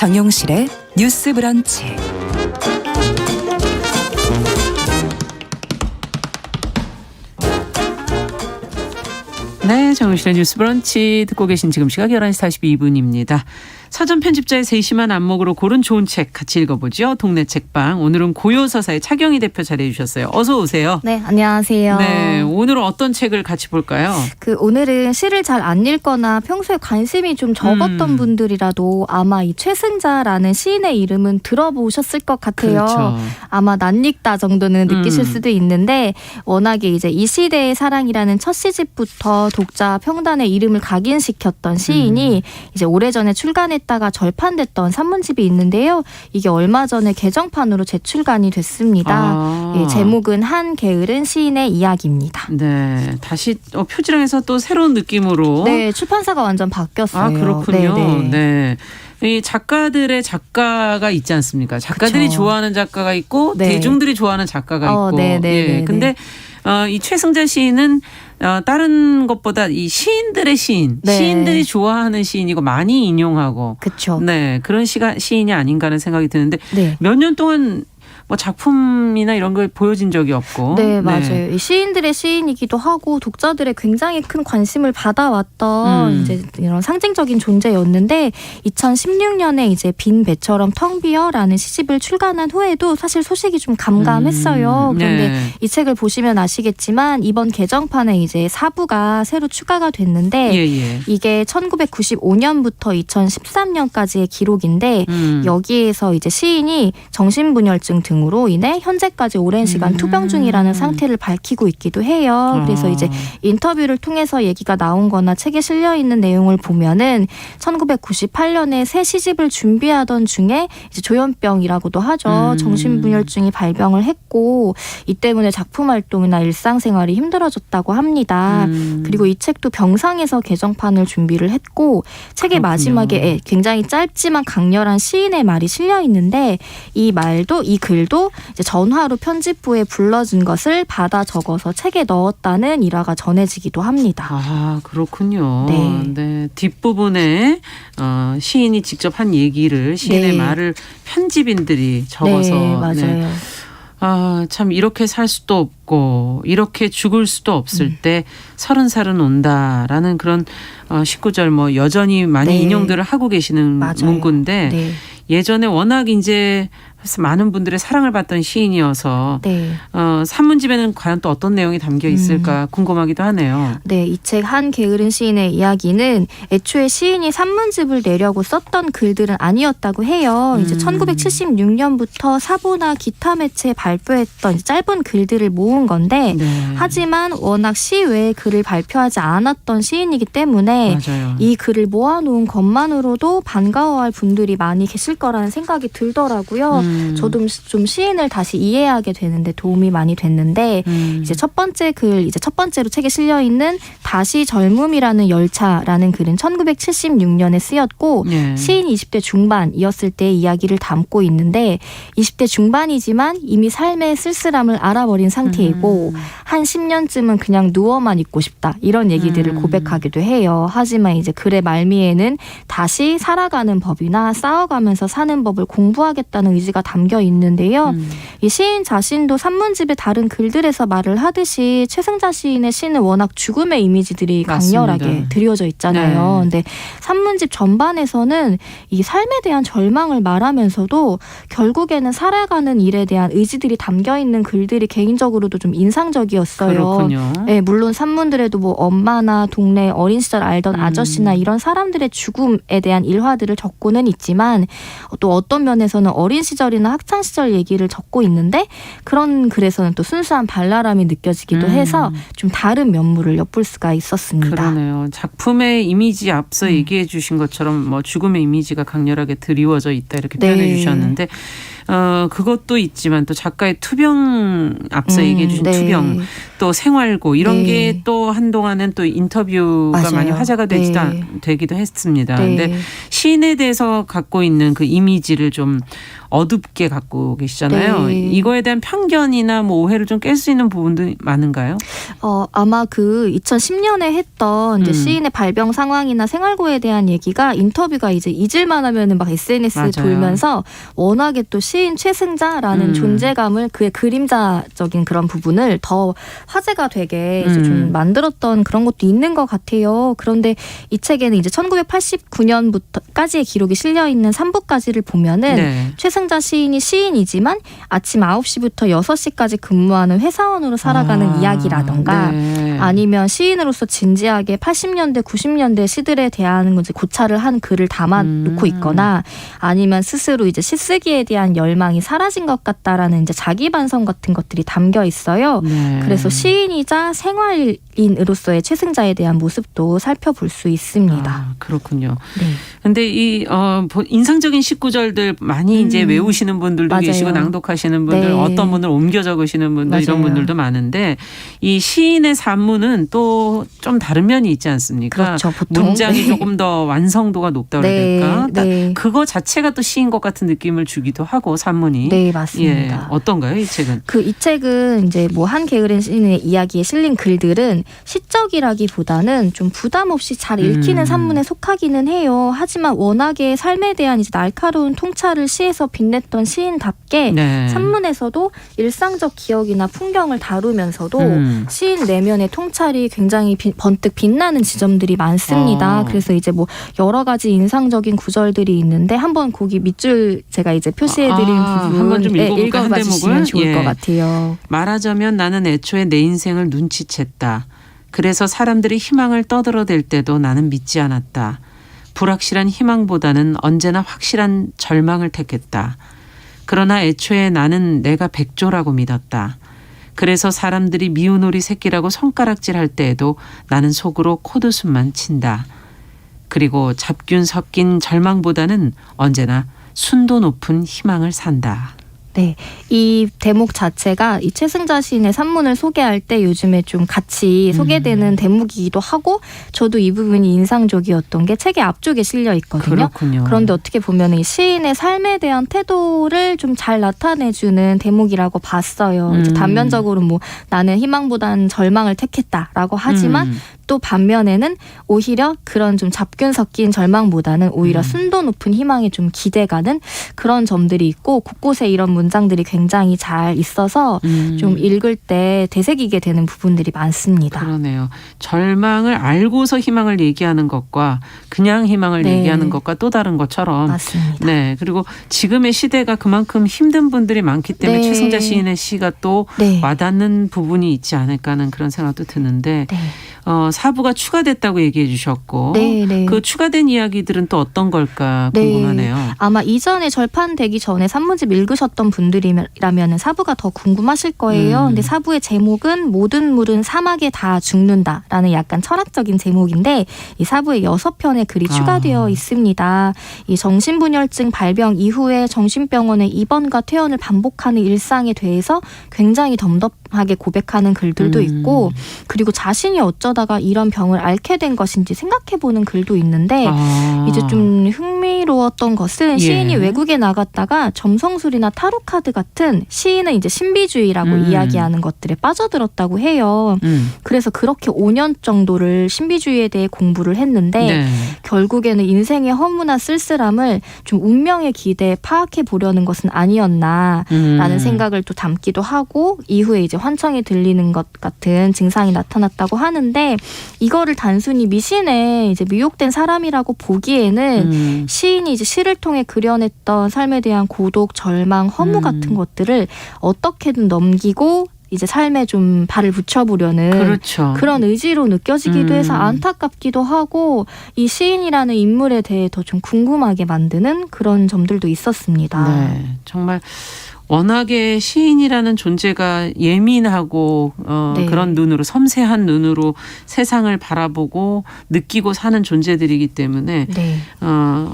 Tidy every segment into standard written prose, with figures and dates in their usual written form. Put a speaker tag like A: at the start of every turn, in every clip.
A: 정용실의 뉴스 브런치.
B: 네, 정용실의 뉴스 브런치 듣고 계신 지금 시각 11시 42분입니다. 사전 편집자의 세심한 안목으로 고른 좋은 책 같이 읽어보죠. 동네 책방. 오늘은 고요서사의 차경희 대표 자리해 주셨어요. 어서 오세요.
C: 네, 안녕하세요.
B: 네, 오늘은 어떤 책을 같이 볼까요?
C: 오늘은 시를 잘 안 읽거나 평소에 관심이 좀 적었던 분들이라도 아마 이 최승자라는 시인의 이름은 들어보셨을 것 같아요.
B: 그렇죠.
C: 아마 낯익다 정도는 느끼실 수도 있는데 워낙에 이제 이 시대의 사랑이라는 첫 시집부터 독자 평단의 이름을 각인시켰던 시인이 이제 오래전에 출간했다가 절판됐던 산문집이 있는데요. 이게 얼마 전에 개정판으로 재출간이 됐습니다. 예, 제목은 한 게으른 시인의 이야기입니다.
B: 네, 다시 표지랑에서 또 새로운 느낌으로.
C: 네, 출판사가 완전 바뀌었어요.
B: 아, 그렇군요.
C: 네네.
B: 네. 이 작가들의 작가가 있지 않습니까? 작가들이
C: 그쵸.
B: 좋아하는 작가가 있고
C: 네.
B: 대중들이 좋아하는 작가가 있고.
C: 네네네.
B: 예. 근데 이 최승자 시인은 다른 것보다 이 시인들의 시인,
C: 네.
B: 시인들이 좋아하는 시인이고 많이 인용하고.
C: 그렇죠.
B: 네, 그런 시인이 아닌가 하는 생각이 드는데
C: 네.
B: 몇 년 동안 뭐 작품이나 이런 걸 보여진 적이 없고.
C: 네, 맞아요. 이 시인들의 시인이기도 하고 독자들의 굉장히 큰 관심을 받아왔던 이제 이런 상징적인 존재였는데 2016년에 이제 빈 배처럼 텅 비어라는 시집을 출간한 후에도 사실 소식이 좀 감감했어요. 그런데
B: 네.
C: 이 책을 보시면 아시겠지만 이번 개정판에 이제 4부가 새로 추가가 됐는데
B: 예.
C: 이게 1995년부터 2013년까지의 기록인데 여기에서 이제 시인이 정신분열증 등으로 인해 현재까지 오랜 시간 투병 중이라는 상태를 밝히고 있기도 해요. 그래서 이제 인터뷰를 통해서 얘기가 나온 거나 책에 실려 있는 내용을 보면은 1998년에 새 시집을 준비하던 중에 이제 조현병이라고도 하죠. 정신분열증이 발병을 했고 이 때문에 작품 활동이나 일상생활이 힘들어졌다고 합니다. 그리고 이 책도 병상에서 개정판을 준비를 했고 책의
B: 그렇군요.
C: 마지막에 굉장히 짧지만 강렬한 시인의 말이 실려 있는데 이 말도 이 글도 이제 전화로 편집부에 불러준 것을 받아 적어서 책에 넣었다는 일화가 전해지기도 합니다.
B: 아, 그렇군요.
C: 네.
B: 뒷부분에 시인이 직접 한 얘기를 시인의
C: 네.
B: 말을 편집인들이 적어서.
C: 네, 맞아요.
B: 아, 참 이렇게 살 수도 없고 이렇게 죽을 수도 없을 때 30살은 온다라는 그런 19절 뭐 여전히 많이
C: 네.
B: 인용들을 하고 계시는
C: 맞아요.
B: 문구인데
C: 네.
B: 예전에 워낙 이제 많은 분들의 사랑을 받던 시인이어서
C: 네.
B: 산문집에는 과연 또 어떤 내용이 담겨 있을까 궁금하기도 하네요.
C: 네, 이 책 한 게으른 시인의 이야기는 애초에 시인이 산문집을 내려고 썼던 글들은 아니었다고 해요. 이제 1976년부터 사보나 기타 매체에 발표했던 짧은 글들을 모은 건데
B: 네.
C: 하지만 워낙 시 외에 글을 발표하지 않았던 시인이기 때문에
B: 맞아요.
C: 이 글을 모아놓은 것만으로도 반가워할 분들이 많이 계실 거라는 생각이 들더라고요. 저도 좀 시인을 다시 이해하게 되는데 도움이 많이 됐는데 이제 첫 번째로 책에 실려 있는 다시 젊음이라는 열차라는 글은 1976년에 쓰였고
B: 네.
C: 시인 20대 중반이었을 때의 이야기를 담고 있는데 20대 중반이지만 이미 삶의 쓸쓸함을 알아버린 상태이고 한 10년쯤은 그냥 누워만 있고 싶다 이런 얘기들을 고백하기도 해요. 하지만 이제 글의 말미에는 다시 살아가는 법이나 싸워가면서 사는 법을 공부하겠다는 의지가 담겨 있는데요. 이 시인 자신도 산문집의 다른 글들에서 말을 하듯이 최승자 시인의 시는 워낙 죽음의 이미지들이 강렬하게
B: 맞습니다.
C: 드리워져 있잖아요.
B: 네.
C: 근데 산문집 전반에서는 이 삶에 대한 절망을 말하면서도 결국에는 살아가는 일에 대한 의지들이 담겨 있는 글들이 개인적으로도 좀 인상적이었어요.
B: 그렇군요.
C: 네, 물론 산문들에도 뭐 엄마나 동네 어린 시절 알던 아저씨나 이런 사람들의 죽음에 대한 일화들을 적고는 있지만 또 어떤 면에서는 어린 시절이나 학창 시절 얘기를 적고 있는데 그런 글에서는 또 순수한 발랄함이 느껴지기도 해서 좀 다른 면모를 엿볼 수가 있었습니다.
B: 그러네요. 작품의 이미지 앞서 얘기해 주신 것처럼 뭐 죽음의 이미지가 강렬하게 드리워져 있다 이렇게 표현해
C: 네.
B: 주셨는데 그것도 있지만 또 작가의 투병 앞서 얘기해 주신
C: 네.
B: 투병 또 생활고 이런
C: 네.
B: 게 또 한동안은 또 인터뷰가
C: 맞아요.
B: 많이 화제가 되기도 했습니다.
C: 네.
B: 근데 시인에 대해서 갖고 있는 그 이미지를 좀 어둡게 갖고 계시잖아요.
C: 네.
B: 이거에 대한 편견이나 뭐 오해를 좀 깰 수 있는 부분도 많은가요?
C: 아마 그 2010년에 했던 이제 시인의 발병 상황이나 생활고에 대한 얘기가 인터뷰가 이제 잊을만 하면은 막 SNS에
B: 맞아요.
C: 돌면서 워낙에 또 시인 최승자라는 존재감을 그의 그림자적인 그런 부분을 더 화제가 되게 이제 좀 만들었던 그런 것도 있는 것 같아요. 그런데 이 책에는 이제 1989년부터까지의 기록이 실려 있는 3부까지를 보면은
B: 네.
C: 최승자 시인이 시인이지만 아침 9시부터 6시까지 근무하는 회사원으로 살아가는 이야기라던가
B: 네.
C: 아니면 시인으로서 진지하게 80년대, 90년대 시들에 대한 이제 고찰을 한 글을 담아놓고 있거나 아니면 스스로 이제 시쓰기에 대한 열망이 사라진 것 같다라는 이제 자기 반성 같은 것들이 담겨 있어요.
B: 네.
C: 그래서 시인이자 생활인으로서의 최승자에 대한 모습도 살펴볼 수 있습니다.
B: 그렇군요.
C: 네.
B: 근데 이 인상적인 19절들 많이 이제 외우시는 분들도
C: 맞아요.
B: 계시고 낭독하시는 분들,
C: 네.
B: 어떤 분들 옮겨 적으시는 분들 이런
C: 맞아요.
B: 분들도 많은데 이 시인의 산문은 또 좀 다른 면이 있지 않습니까?
C: 그렇죠. 보통.
B: 문장이
C: 네.
B: 조금 더 완성도가 높다 그래야
C: 네.
B: 될까?
C: 네.
B: 그거 자체가 또 시인 것 같은 느낌을 주기도 하고 산문이.
C: 네, 맞습니다.
B: 예. 어떤가요, 이 책은?
C: 이 책은 이제 뭐 한 게으른 시인의 이야기에 실린 글들은 시적이라기보다는 좀 부담 없이 잘 읽히는 산문에 속하기는 해요. 하지만 워낙에 삶에 대한 이제 날카로운 통찰을 시에서 빛냈던 시인답게
B: 네.
C: 산문에서도 일상적 기억이나 풍경을 다루면서도 시인 내면의 통찰이 굉장히 번뜩 빛나는 지점들이 많습니다. 그래서 이제 뭐 여러 가지 인상적인 구절들이 있는데 한번 거기 밑줄 제가 이제 표시해드린 부분
B: 한번 좀 읽어볼까요?
C: 읽어봐
B: 한
C: 주시면
B: 대목을?
C: 좋을
B: 예.
C: 것 같아요.
B: 말하자면 나는 애초에 내 인생을 눈치챘다. 그래서 사람들이 희망을 떠들어댈 때도 나는 믿지 않았다. 불확실한 희망보다는 언제나 확실한 절망을 택했다. 그러나 애초에 나는 내가 백조라고 믿었다. 그래서 사람들이 미운 오리 새끼라고 손가락질할 때에도 나는 속으로 콧웃음만 친다. 그리고 잡균 섞인 절망보다는 언제나 순도 높은 희망을 산다.
C: 네, 이 대목 자체가 이 최승자 시인의 산문을 소개할 때 요즘에 좀 같이 소개되는 대목이기도 하고 저도 이 부분이 인상적이었던 게 책의 앞쪽에 실려 있거든요.
B: 그렇군요.
C: 그런데 어떻게 보면 이 시인의 삶에 대한 태도를 좀 잘 나타내주는 대목이라고 봤어요. 이제 단면적으로 뭐 나는 희망보다는 절망을 택했다라고 하지만 또 반면에는 오히려 그런 좀 잡균 섞인 절망보다는 오히려 순도 높은 희망에 좀 기대가는 그런 점들이 있고 곳곳에 이런 문장들이 굉장히 잘 있어서 좀 읽을 때 되새기게 되는 부분들이 많습니다.
B: 그러네요. 절망을 알고서 희망을 얘기하는 것과 그냥 희망을
C: 네.
B: 얘기하는 것과 또 다른 것처럼.
C: 맞습니다.
B: 네. 그리고 지금의 시대가 그만큼 힘든 분들이 많기 때문에
C: 네.
B: 최승자 시인의 시가 또
C: 네.
B: 와닿는 부분이 있지 않을까 하는 그런 생각도 드는데
C: 네.
B: 4부가 추가됐다고 얘기해 주셨고
C: 네, 네.
B: 그 추가된 이야기들은 또 어떤 걸까
C: 네.
B: 궁금하네요.
C: 아마 이전에 절판되기 전에 산문집 읽으셨던 분들이라면 4부가 더 궁금하실 거예요. 근데 4부의 제목은 모든 물은 사막에 다 죽는다라는 약간 철학적인 제목인데 이 4부에 6편의 글이 추가되어 있습니다. 이 정신분열증 발병 이후에 정신병원의 입원과 퇴원을 반복하는 일상에 대해서 굉장히 덤덤하게 고백하는 글들도 있고 그리고 자신이 어쩌다가 이런 병을 앓게 된 것인지 생각해보는 글도 있는데 이제 좀 흥미로웠던 것은 시인이 외국에 나갔다가 점성술이나 타로 카드 같은 시인은 이제 신비주의라고 이야기하는 것들에 빠져들었다고 해요. 그래서 그렇게 5년 정도를 신비주의에 대해 공부를 했는데
B: 네.
C: 결국에는 인생의 허무나 쓸쓸함을 좀 운명의 기대에 파악해 보려는 것은 아니었나라는 생각을 또 담기도 하고 이후에 이제 환청이 들리는 것 같은 증상이 나타났다고 하는데 이거를 단순히 미신에 이제 미혹된 사람이라고 보기에는 시인이 이제 시를 통해 그려냈던 삶에 대한 고독, 절망, 허무 같은 것들을 어떻게든 넘기고 이제 삶에 좀 발을 붙여보려는
B: 그렇죠.
C: 그런 의지로 느껴지기도 해서 안타깝기도 하고 이 시인이라는 인물에 대해 더 좀 궁금하게 만드는 그런 점들도 있었습니다.
B: 네, 정말 워낙에 시인이라는 존재가 예민하고
C: 네.
B: 그런 눈으로 섬세한 눈으로 세상을 바라보고 느끼고 사는 존재들이기 때문에
C: 네.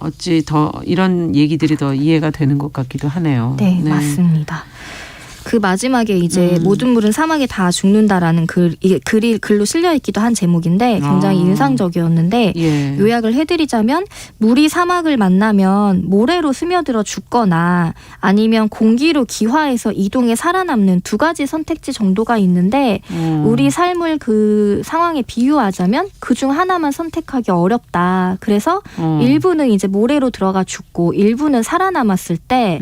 B: 어찌 더 이런 얘기들이 더 이해가 되는 것 같기도 하네요.
C: 네, 맞습니다. 그 마지막에 이제 모든 물은 사막에 다 죽는다라는 글이 글로 실려 있기도 한 제목인데 굉장히 인상적이었는데
B: 예.
C: 요약을 해드리자면 물이 사막을 만나면 모래로 스며들어 죽거나 아니면 공기로 기화해서 이동해 살아남는 두 가지 선택지 정도가 있는데 우리 삶을 그 상황에 비유하자면 그중 하나만 선택하기 어렵다. 그래서 일부는 이제 모래로 들어가 죽고 일부는 살아남았을 때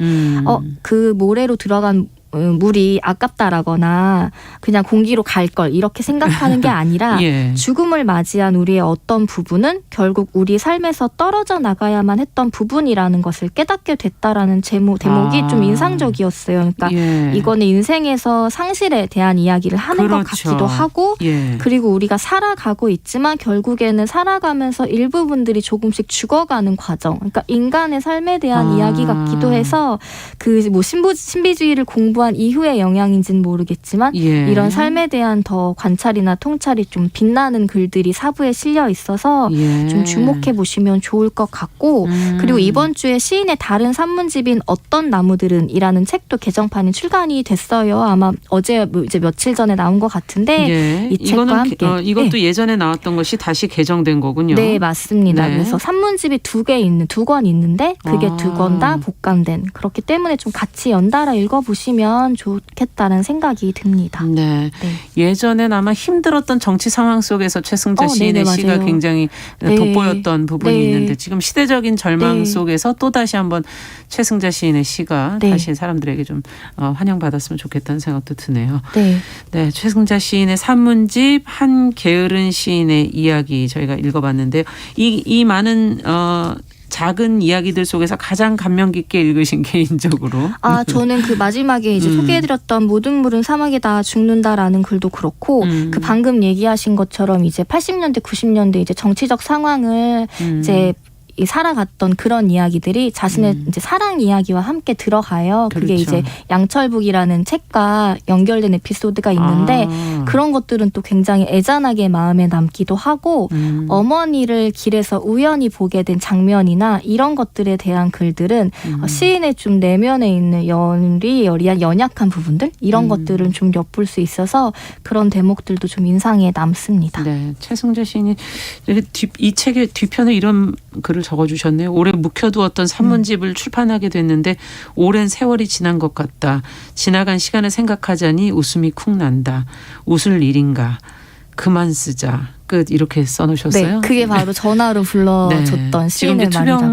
C: 그 모래로 들어간 물이 아깝다라거나 그냥 공기로 갈 걸 이렇게 생각하는 게 아니라
B: 예.
C: 죽음을 맞이한 우리의 어떤 부분은 결국 우리 삶에서 떨어져 나가야만 했던 부분이라는 것을 깨닫게 됐다라는 대목이 좀 인상적이었어요. 그러니까
B: 예.
C: 이거는 인생에서 상실에 대한 이야기를 하는
B: 그렇죠.
C: 것 같기도 하고
B: 예.
C: 그리고 우리가 살아가고 있지만 결국에는 살아가면서 일부분들이 조금씩 죽어가는 과정. 그러니까 인간의 삶에 대한 이야기 같기도 해서 그 뭐 신비주의를 공부한 이후의 영향인지는 모르겠지만
B: 예.
C: 이런 삶에 대한 더 관찰이나 통찰이 좀 빛나는 글들이 사부에 실려 있어서
B: 예.
C: 좀 주목해 보시면 좋을 것 같고 그리고 이번 주에 시인의 다른 산문집인 어떤 나무들은 이라는 책도 개정판이 출간이 됐어요. 아마 어제 이제 며칠 전에 나온 것 같은데
B: 예.
C: 이 책과
B: 이거는
C: 함께
B: 이것도
C: 네.
B: 예전에 나왔던 것이 다시 개정된 거군요.
C: 네, 맞습니다.
B: 네.
C: 그래서 산문집이 두 권 있는데 그게 두 권 다 복간된 그렇기 때문에 좀 같이 연달아 읽어보시면 좋겠다는 생각이 듭니다.
B: 네.
C: 네.
B: 예전엔 아마 힘들었던 정치 상황 속에서 최승자 시인의
C: 네네,
B: 시가
C: 맞아요.
B: 굉장히
C: 네.
B: 돋보였던 부분이
C: 네.
B: 있는데 지금 시대적인 절망
C: 네.
B: 속에서 또다시 한번 최승자 시인의 시가
C: 네.
B: 다시 사람들에게 좀 환영받았으면 좋겠다는 생각도 드네요.
C: 네.
B: 네, 최승자 시인의 산문집 한 게으른 시인의 이야기 저희가 읽어봤는데요. 이 많은 작은 이야기들 속에서 가장 감명 깊게 읽으신 개인적으로.
C: 저는 그 마지막에 이제 소개해드렸던 모든 물은 사막에 다 죽는다라는 글도 그렇고 그 방금 얘기하신 것처럼 이제 80년대, 90년대 이제 정치적 상황을 이제 살아갔던 그런 이야기들이 자신의 이제 사랑 이야기와 함께 들어가요. 그게
B: 그렇죠.
C: 이제 양철북이라는 책과 연결된 에피소드가 있는데 그런 것들은 또 굉장히 애잔하게 마음에 남기도 하고 어머니를 길에서 우연히 보게 된 장면이나 이런 것들에 대한 글들은 시인의 좀 내면에 있는 여리여리한 연약한 부분들 이런 것들은 좀 엿볼 수 있어서 그런 대목들도 좀 인상에 남습니다.
B: 네, 최승자 시인이 이 책의 뒤편에 이런 글을 적어주셨네요. 올해 묵혀두었던 산문집을 출판하게 됐는데 오랜 세월이 지난 것 같다. 지나간 시간을 생각하자니 웃음이 쿵 난다. 웃을 일인가. 그만 쓰자. 끝 이렇게 써놓으셨어요.
C: 네, 그게 바로 전화로 불러줬던 시인의 말이라고.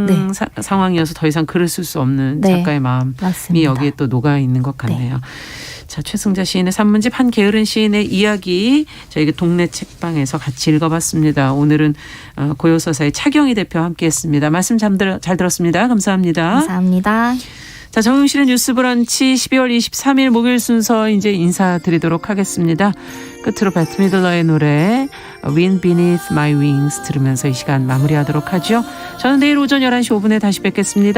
B: 네. 상황이어서 더 이상 글을 쓸 수 없는
C: 네,
B: 작가의 마음이
C: 맞습니다.
B: 여기에 또 녹아 있는 것 같네요. 자, 최승자 시인의 산문집 한 게으른 시인의 이야기 저희가 동네 책방에서 같이 읽어봤습니다. 오늘은 고요서사의 차경희 대표와 함께했습니다. 말씀 잘 들었습니다. 감사합니다.
C: 감사합니다.
B: 자, 정용실의 뉴스 브런치 12월 23일 목요일 순서 이제 인사드리도록 하겠습니다. 끝으로 배트 미들러의 노래 Wind Beneath My Wings 들으면서 이 시간 마무리하도록 하죠. 저는 내일 오전 11시 5분에 다시 뵙겠습니다.